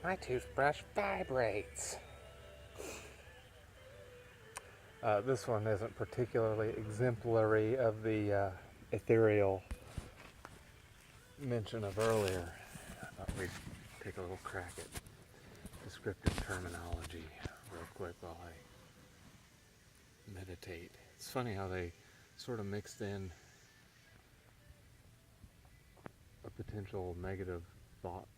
My toothbrush vibrates. This one isn't particularly exemplary of the ethereal mention of earlier. I thought we'd take a little crack at descriptive terminology real quick while I meditate. It's funny how they sort of mixed in a potential negative thought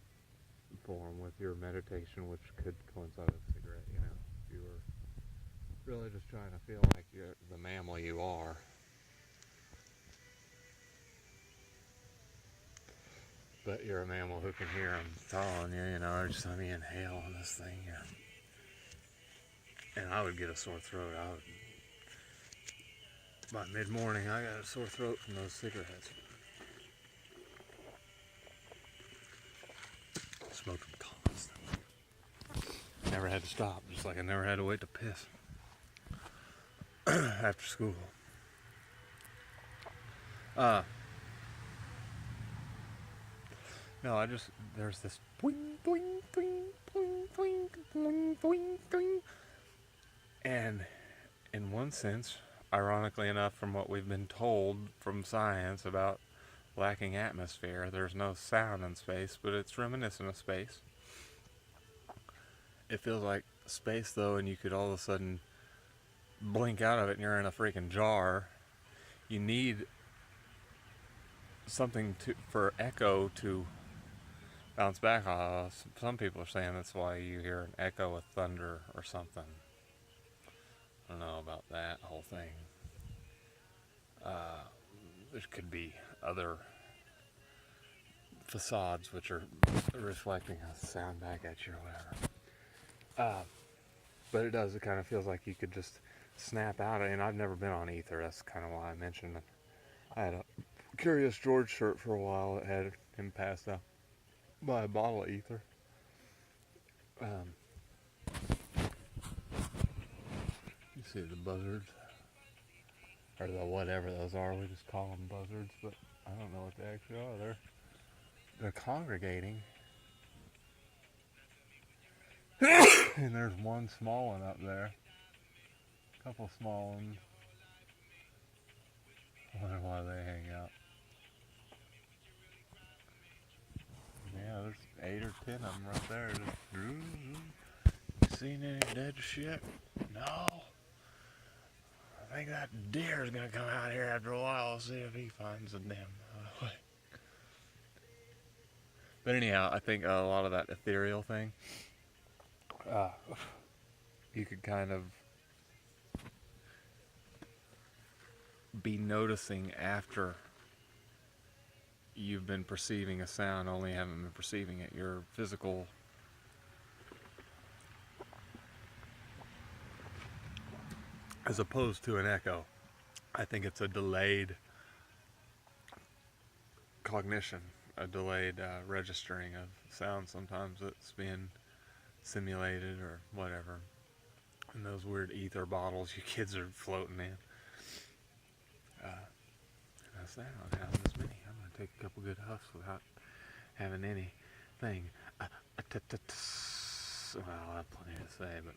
form with your meditation, which could coincide with a cigarette, you know. If you were really just trying to feel like you're the mammal you are. But you're a mammal who can hear them calling you, you know, just let me inhale on this thing. And I would get a sore throat. By mid-morning, I got a sore throat from those cigarettes. Smoked them constantly. Never had to stop, just like I never had to wait to piss after school. No, there's this boing, boing, boing, boing, boing, boing, boing, boing. And in one sense, ironically enough, from what we've been told from science about lacking atmosphere, there's no sound in space, but it's reminiscent of space. It feels like space, though, and you could all of a sudden blink out of it and you're in a freaking jar. You need something for echo to bounce back off. Some people are saying that's why you hear an echo of thunder or something. I don't know about that whole thing. There could be other facades which are reflecting a sound back at you or whatever. But it kind of feels like you could just snap out of it. And I've never been on ether. That's kind of why I mentioned it. I had a Curious George shirt for a while that had him passed out by a bottle of ether. You see the buzzards, or the whatever those are. We just call them buzzards, but I don't know what they actually are. They're congregating, and there's one small one up there. A couple small ones. I wonder why they hang out. Yeah, there's 8 or 10 of them right there. Just, seen any dead shit? No. I think that deer is gonna come out here after a while. I'll see if he finds the damn way. But anyhow, I think a lot of that ethereal thing, you could kind of be noticing after you've been perceiving a sound, only haven't been perceiving it. Your physical as opposed to an echo. I think it's a delayed cognition, a delayed registering of sound. Sometimes it's being simulated or whatever. And those weird ether bottles you kids are floating in. That's that. I don't have this many. I'm going to take a couple good huffs without having anything. Well, I have plenty to say, but